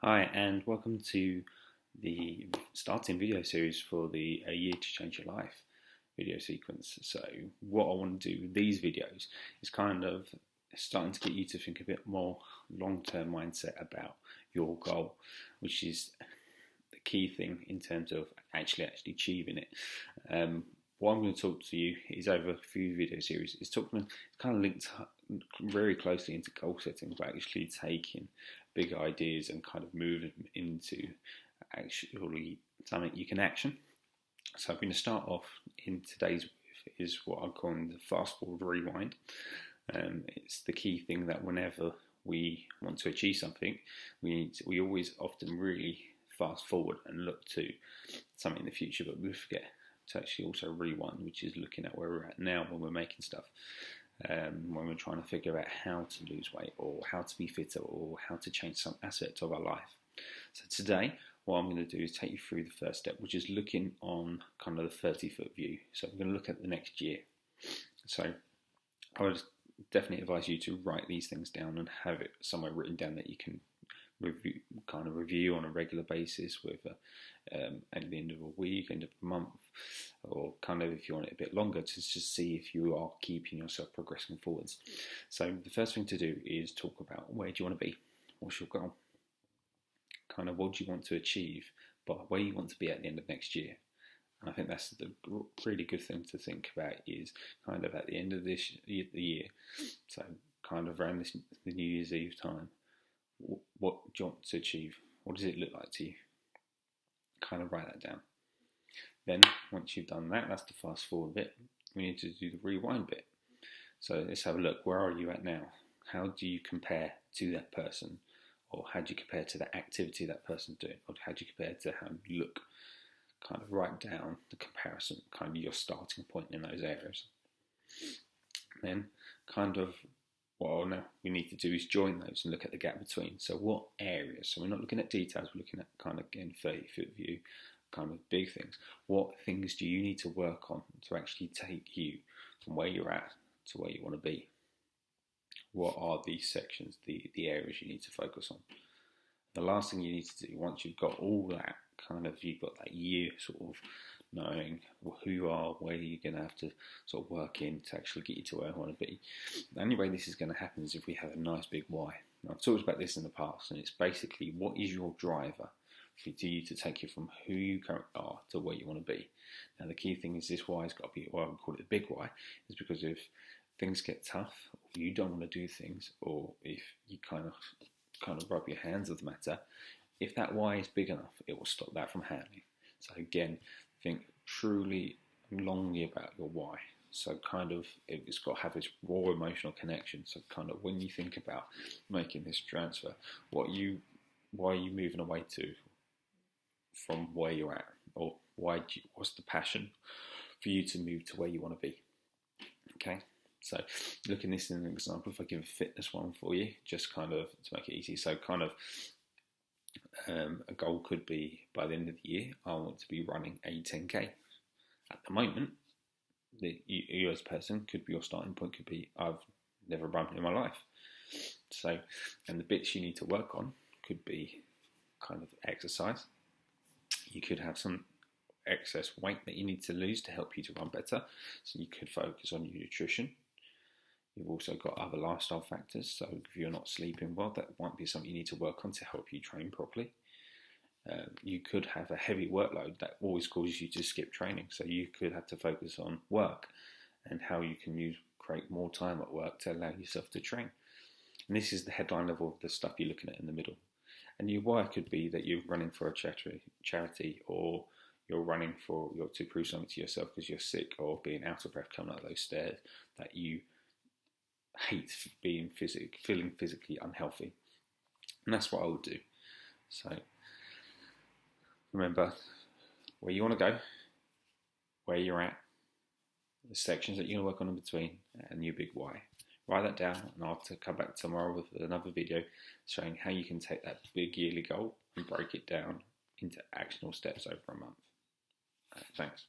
Hi, and welcome to the starting video series for the A Year to Change Your Life video sequence. So what I want to do with these videos is kind of starting to get you to think a bit more long-term mindset about your goal, which is the key thing in terms of actually achieving it. What I'm going to talk to you is over a few video series. It's kind of linked very closely into goal setting, but actually taking big ideas and kind of moving them into actually something you can action. So I'm going to start off in today's is what I'm calling the fast forward rewind. It's the key thing that whenever we want to achieve something, we always often really fast forward and look to something in the future, but we forget to actually also rewind, which is looking at where we're at now when we're making stuff. When we're trying to figure out how to lose weight or how to be fitter or how to change some aspect of our life. So today, what I'm going to do is take you through the first step, which is looking on kind of the 30-foot view. So I'm going to look at the next year. So I would definitely advise you to write these things down and have it somewhere written down that you can review on a regular basis with at the end of a week, end of a month, or kind of if you want it a bit longer to just see if you are keeping yourself progressing forwards. So the first thing to do is talk about where do you want to be? What's your goal? Kind of what do you want to achieve, but where you want to be at the end of next year. And I think that's the really good thing to think about is kind of at the end of the year, so kind of around the New Year's Eve time, what do you want to achieve? What does it look like to you? Kind of write that down. Then once you've done that, that's the fast forward bit. We need to do the rewind bit. So let's have a look. Where are you at now? How do you compare to that person? Or how do you compare to the activity that person's doing? Or how do you compare to how you look? Kind of write down the comparison, kind of your starting point in those areas. Then kind of what now we need to do is join those and look at the gap between. So what areas? So we're not looking at details, we're looking at kind of, again, 30-foot view, kind of big things. What things do you need to work on to actually take you from where you're at to where you want to be? What are these sections, the areas you need to focus on? The last thing you need to do, once you've got all that, kind of you've got that year sort of knowing who you are, where you're going to have to sort of work in to actually get you to where I want to be. The only way this is going to happen is if we have a nice big why. Now, I've talked about this in the past, and it's basically what is your driver for you to take you from who you currently are to where you want to be. Now, the key thing is this why has got to be, well, I would call it the big why, is because if things get tough, or you don't want to do things, or if you kind of rub your hands of the matter, if that why is big enough, it will stop that from happening. So again, think truly longly about your why. So kind of it's got to have this raw emotional connection. So kind of when you think about making this transfer, why are you moving away to from where you're at, or what's the passion for you to move to where you want to be? Okay. So looking at this in an example, if I give a fitness one for you, just kind of to make it easy. So kind of a goal could be by the end of the year, I want to be running a 10K. At the moment, you as a person could be your starting point, could be I've never run in my life. So, and the bits you need to work on could be kind of exercise. You could have some excess weight that you need to lose to help you to run better. So you could focus on your nutrition. You've also got other lifestyle factors, so if you're not sleeping well, that might be something you need to work on to help you train properly. You could have a heavy workload that always causes you to skip training, so you could have to focus on work and how you can create more time at work to allow yourself to train. And this is the headline level of the stuff you're looking at in the middle. And your why could be that you're running for a charity, or you're running to prove something to yourself because you're sick or being out of breath coming up those stairs, that you hate feeling physically unhealthy. And that's what I would do. So remember where you want to go, where you're at, the sections that you're going to work on in between, and your big why. Write that down, and I'll come back tomorrow with another video showing how you can take that big yearly goal and break it down into actionable steps over a month. Thanks.